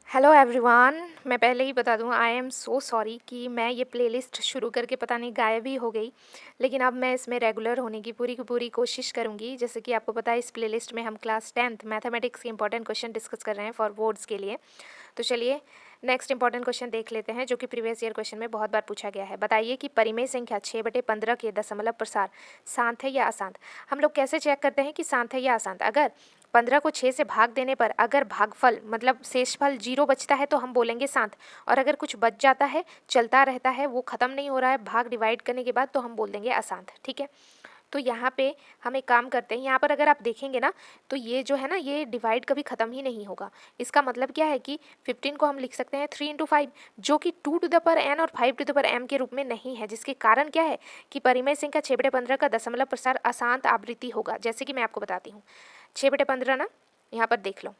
Hello everyone. मैं पहले ही बता दूं, आई एम सो सॉरी कि मैं ये प्लेलिस्ट शुरू करके पता नहीं गायब ही हो गई। लेकिन अब मैं इसमें रेगुलर होने की पूरी कोशिश करूंगी। जैसे कि आपको पता है, इस प्लेलिस्ट में हम क्लास 10th मैथमेटिक्स के इंपॉर्टेंट क्वेश्चन डिस्कस कर रहे हैं फॉर बोर्ड्स के लिए। तो चलिए नेक्स्ट इंपॉर्टेंट क्वेश्चन देख लेते हैं, जो कि प्रीवियस ईयर क्वेश्चन में बहुत बार पूछा गया है। बताइए कि परिमेय संख्या 6/15 के दशमलव प्रसार शांत है या अशांत। हम लोग कैसे चेक करते हैं कि शांत है या अशांत? अगर 15 को 6 से भाग देने पर अगर भागफल मतलब शेषफल 0 बचता है तो हम बोलेंगे शांत। और अगर कुछ बच जाता है, चलता रहता है, वो ख़त्म नहीं हो रहा है भाग डिवाइड करने के बाद, तो हम बोल देंगे अशांत। ठीक है, तो यहाँ पे हम एक काम करते हैं। यहाँ पर अगर आप देखेंगे ना, तो ये जो है ना, ये डिवाइड कभी ख़त्म ही नहीं होगा। इसका मतलब क्या है कि 15 को हम लिख सकते हैं 3 × 5, जो कि 2 टू द पावर n और 5 टू द पावर m के रूप में नहीं है। जिसके कारण क्या है कि परिमेय संख्या 6/15 का दशमलव प्रसार अशांत आवृत्ति होगा। जैसे कि मैं आपको बताती हूँ, 6/15 ना, यहाँ पर देख लो,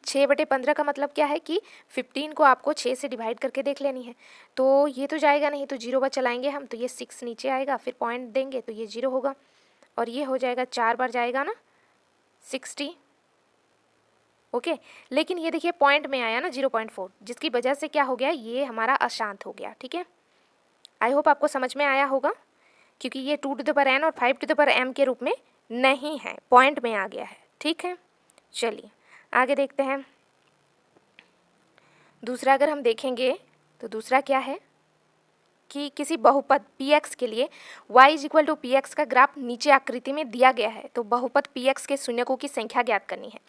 6/15 का मतलब क्या है कि 15 को आपको 6 से डिवाइड करके देख लेनी है। तो ये तो जाएगा नहीं, तो 0 बार चलाएंगे हम, तो ये 6 नीचे आएगा, फिर पॉइंट देंगे तो ये 0 होगा, और ये हो जाएगा 4 बार जाएगा ना 60। ओके, लेकिन ये देखिए पॉइंट में आया ना 0.4, जिसकी वजह से क्या हो गया, ये हमारा अशांत हो गया। ठीक है, आई होप आपको समझ में आया होगा, क्योंकि ये 2 टू द पावर n और 5 टू द पावर m के रूप में नहीं है, पॉइंट में आ गया है। ठीक है, चलिए आगे देखते हैं। दूसरा अगर हम देखेंगे तो दूसरा क्या है कि किसी बहुपद px के लिए y = px का ग्राफ नीचे आकृति में दिया गया है। तो बहुपद px के शून्यकों की संख्या ज्ञात करनी है।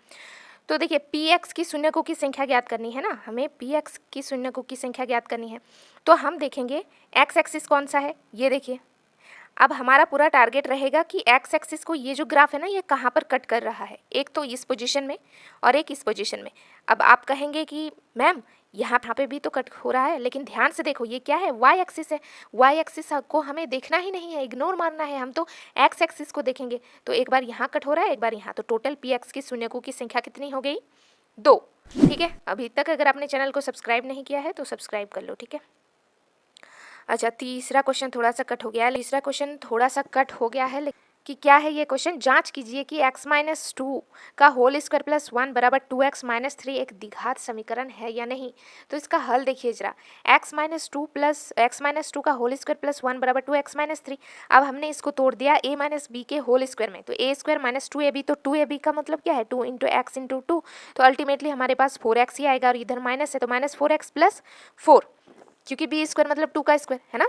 तो देखिए px की शून्यकों की संख्या ज्ञात करनी है ना, हमें px की शून्यकों की संख्या ज्ञात करनी है। तो हम देखेंगे x एक्सिस कौन सा है, ये देखिए। अब हमारा पूरा टारगेट रहेगा कि एक्स एक्सिस को, ये जो ग्राफ है ना, ये कहाँ पर कट कर रहा है। एक तो इस पोजीशन में और एक इस पोजीशन में। अब आप कहेंगे कि मैम यहाँ पे भी तो कट हो रहा है, लेकिन ध्यान से देखो, ये क्या है, वाई एक्सिस है। वाई एक्सिस को हमें देखना ही नहीं है, इग्नोर मारना है, हम तो एक्स एक्सिस को देखेंगे। तो एक बार यहाँ कट हो रहा है, एक बार यहाँ, तो टोटल पी एक्स की शून्यकों की संख्या कितनी हो गई, 2। ठीक है, अभी तक अगर आपने चैनल को सब्सक्राइब नहीं किया है तो सब्सक्राइब कर लो। ठीक है, अच्छा, तीसरा क्वेश्चन थोड़ा सा कट हो गया है। तीसरा क्वेश्चन थोड़ा सा कट हो गया है कि क्या है ये क्वेश्चन, जांच कीजिए कि x-2 का होल स्क्वायर प्लस 1 बराबर 2x - 3 एक द्विघात समीकरण है या नहीं। तो इसका हल देखिए जरा, x-2 का होल स्क्वायर प्लस 1 बराबर 2x - 3। अब हमने इसको तोड़ दिया a - b के होल स्क्वायर में, तो a² - 2ab, तो 2ab का मतलब क्या है, 2 × x × 2, तो अल्टीमेटली हमारे पास 4x ही आएगा, और इधर माइनस है तो -4x + 4, क्योंकि b² मतलब 2 का स्क्वायर है ना।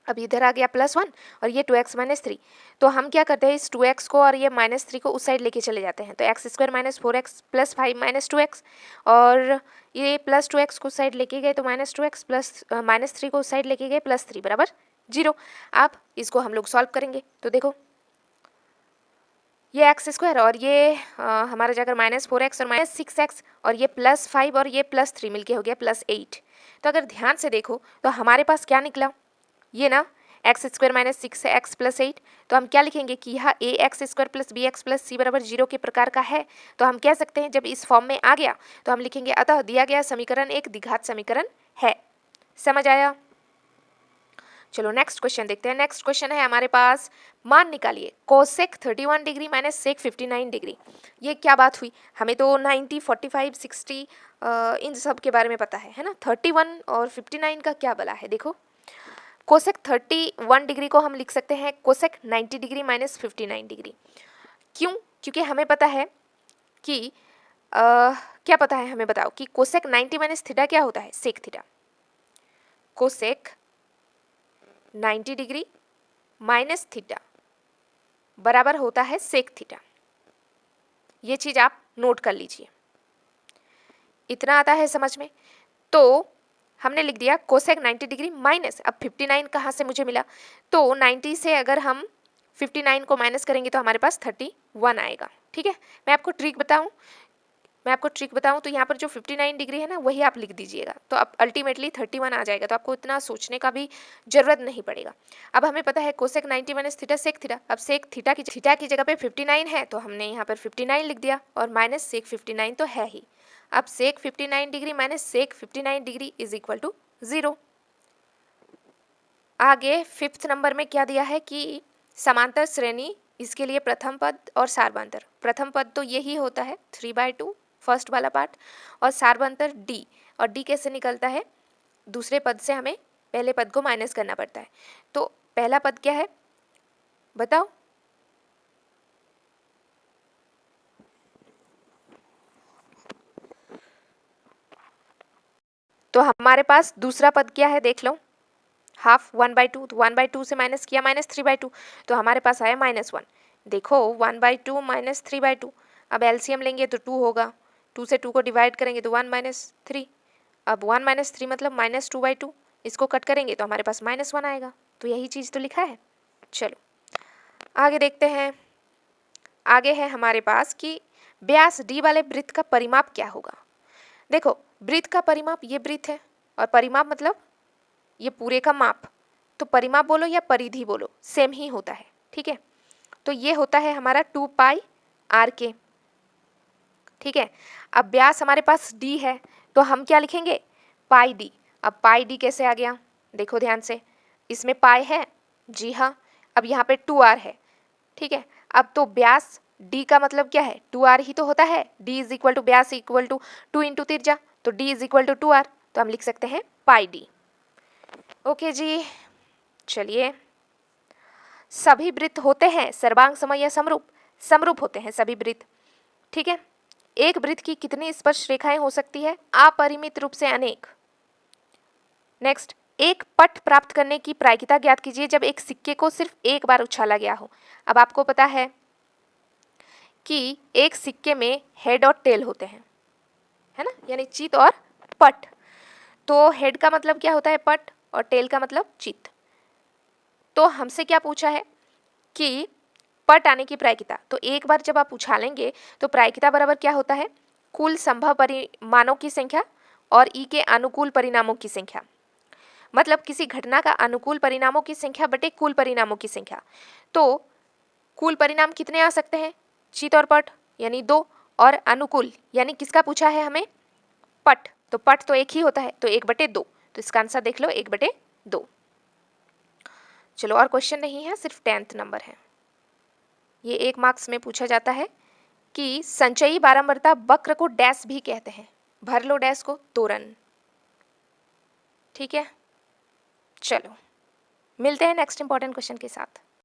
अब इधर आ गया +1 और ये 2x - 3। तो हम क्या करते हैं, इस 2x को और ये -3 को उस साइड लेके चले जाते हैं। तो x² - 4x + 5 - 2x, और ये +2x को साइड लेके गए तो -2x प्लस -3 को उस साइड लेके गए +3 बराबर 0। अब इसको हम लोग सॉल्व करेंगे। तो देखो, ये x² और ये हमारा जाकर -4x और -6x, और ये +5 और ये +3 मिलके हो गया +8। तो अगर ध्यान से देखो तो हमारे पास क्या निकला, ये ना x² - 6 है, x + 8। तो हम क्या लिखेंगे कि यह ax² + bx + c बराबर 0 के प्रकार का है। तो हम कह सकते हैं, जब इस फॉर्म में आ गया तो हम लिखेंगे अतः दिया गया समीकरण एक द्विघात समीकरण है। समझ आया? चलो नेक्स्ट क्वेश्चन देखते हैं। नेक्स्ट क्वेश्चन है हमारे पास, मान निकालिए cosec 31 degree minus sec 59 degree. ये क्या बात हुई, हमें तो 90, 45, 60 इन सब के बारे में पता है ना। 31 और 59 का क्या बला है, देखो। कोसेक 31 डिग्री को हम लिख सकते हैं कोसेक 90 डिग्री माइनस 59 डिग्री। क्यों? क्योंकि हमें पता है कि क्या पता है हमें, बताओ कि कोसेक 90 माइनस थीटा क्या होता है, sec theta. Cosec 90 degree minus theta बराबर होता है सेक थीटा। ये चीज आप नोट कर लीजिए, इतना आता है समझ में। तो हमने लिख दिया कोसेक 90 डिग्री माइनस, अब 59 कहाँ से मुझे मिला, तो 90 से अगर हम 59 को माइनस करेंगे तो हमारे पास 31 आएगा। ठीक है, मैं आपको ट्रिक बताऊं तो यहाँ पर जो 59 डिग्री है ना, वही आप लिख दीजिएगा, तो अब अल्टीमेटली 31 आ जाएगा। तो आपको इतना सोचने का भी जरूरत नहीं पड़ेगा। अब हमें पता है cosec 90 minus theta sec theta. अब सेक थीटा की जगह पे 59 है, तो हमने यहाँ पर 59 लिख दिया, और माइनस सेक 59 तो है ही। अब sec 59 degree minus sec 59 degree is equal to 0। आगे 5th नंबर में क्या दिया है कि समांतर श्रेणी, इसके लिए प्रथम पद और सारवांतर। प्रथम पद तो यही होता है 3/2, फर्स्ट वाला पार्ट, और सार्वंतर डी, और डी कैसे निकलता है, दूसरे पद से हमें पहले पद को माइनस करना पड़ता है। तो पहला पद क्या है बताओ, तो हमारे पास दूसरा पद क्या है देख लो, हाफ 1/2, तो 1/2 से माइनस किया -3/2, तो हमारे पास आया -1। देखो 1/2 -3/2, अब एलसीएम लेंगे तो 2 होगा, 2 से 2 को डिवाइड करेंगे तो 1 - 3, अब 1 - 3 मतलब -2/2, इसको कट करेंगे तो हमारे पास -1 आएगा। तो यही चीज़ तो लिखा है। चलो आगे देखते हैं। आगे है हमारे पास कि व्यास डी वाले वृत्त का परिमाप क्या होगा। देखो वृत्त का परिमाप, ये वृत्त है, और परिमाप मतलब ये पूरे का माप, तो परिमाप बोलो या परिधि बोलो सेम ही होता है, ठीक है। तो ये होता है हमारा 2πr, ठीक है। अब व्यास हमारे पास d है, तो हम क्या लिखेंगे, पाई डी। अब पाई डी कैसे आ गया, देखो ध्यान से, इसमें पाई है, जी हाँ, अब यहाँ पे 2r है, ठीक है। अब तो व्यास d का मतलब क्या है, 2r ही तो होता है, d इज इक्वल टू व्यास इक्वल टू 2 इंटू तिरजा, तो d is equal to 2r, तो हम लिख सकते हैं पाई डी। ओके जी, चलिए, सभी वृत्त होते हैं सर्वांग समय या समरूप, समरूप होते हैं सभी वृत्त, ठीक है। एक वृत्त की कितनी स्पर्श रेखाएं हो सकती है, अपरिमित रूप से अनेक। नेक्स्ट, एक पट प्राप्त करने की प्रायिकता ज्ञात कीजिए जब एक सिक्के को सिर्फ एक बार उछाला गया हो। अब आपको पता है कि एक सिक्के में हेड और टेल होते हैं, है ना, यानी चित और पट। तो हेड का मतलब क्या होता है पट, और टेल का मतलब चित। तो हमसे क्या पूछा है कि पट आने की प्रायिकता, तो एक बार जब आप उछालेंगे तो प्रायिकता बराबर क्या होता है, कुल संभव परिमाणों की संख्या और ई के अनुकूल परिणामों की संख्या, मतलब किसी घटना का अनुकूल परिणामों की संख्या बटे कुल परिणामों की संख्या। तो कुल परिणाम कितने आ सकते हैं, चित और पट यानी 2, और अनुकूल यानी किसका पूछा है हमें, पट, तो पट तो एक ही होता है, तो 1/2, तो इसका आंसर देख लो 1/2। चलो और क्वेश्चन नहीं है, सिर्फ 10th नंबर है। ये 1 मार्क्स में पूछा जाता है कि संचयी बारंबारता वक्र को डैश भी कहते हैं, भर लो डैश को तोरण, ठीक है। चलो मिलते हैं नेक्स्ट इंपॉर्टेंट क्वेश्चन के साथ।